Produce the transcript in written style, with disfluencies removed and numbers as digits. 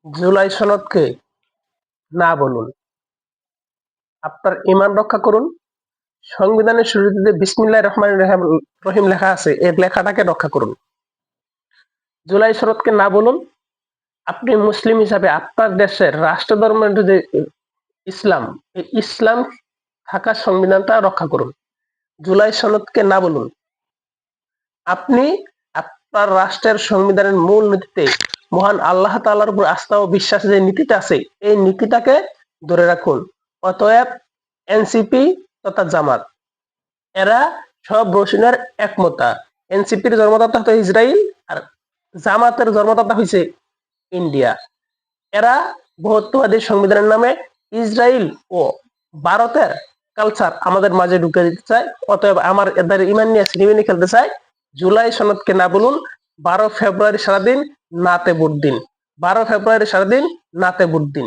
জুলাই সনদকে না বলুন। আপনার ঈমান রক্ষা করুন। সংবিধানের শুরুতে বিসমিল্লাহির রহমানির রহিম লেখা আছে, এই লেখাটাকে রক্ষা করুন। জুলাই সনদকে না বলুন। আপনি মুসলিম হিসাবে আপনার দেশের রাষ্ট্রধর্ম যে ইসলাম, এই ইসলাম থাকা সংবিধানটা রক্ষা করুন। জুলাই সনদকে না বলুন। আপনি আপনার রাষ্ট্রের সংবিধানের মূল নীতিতে মহান আল্লাহ তাআলার উপর আস্থা ও বিশ্বাস যে নীতিটা আছে, এই নীতিটাকে ধরে রাখুন। অতএব এনসিপি তথা জামাত এরা সব রসুনের একমতা। এনসিপির জন্মদাতা হতো ইসরায়েল, আর জামাতের জন্মদাতা হয়েছে ইন্ডিয়া। এরা বহুত্ববাদী সংবিধানের নামে ইসরায়েল ও ভারতের কালচার আমাদের মাঝে ঢুকে দিতে চায়। অতএব আমার এদের ইমান নিয়ে সিনেমিনি খেলতে চায়। জুলাই সনদকে না বলুন। 12 ফেব্রুয়ারি সারাদিন নাতে ভোট দিন। 12 ফেব্রুয়ারি সারাদিন নাতে ভোট দিন।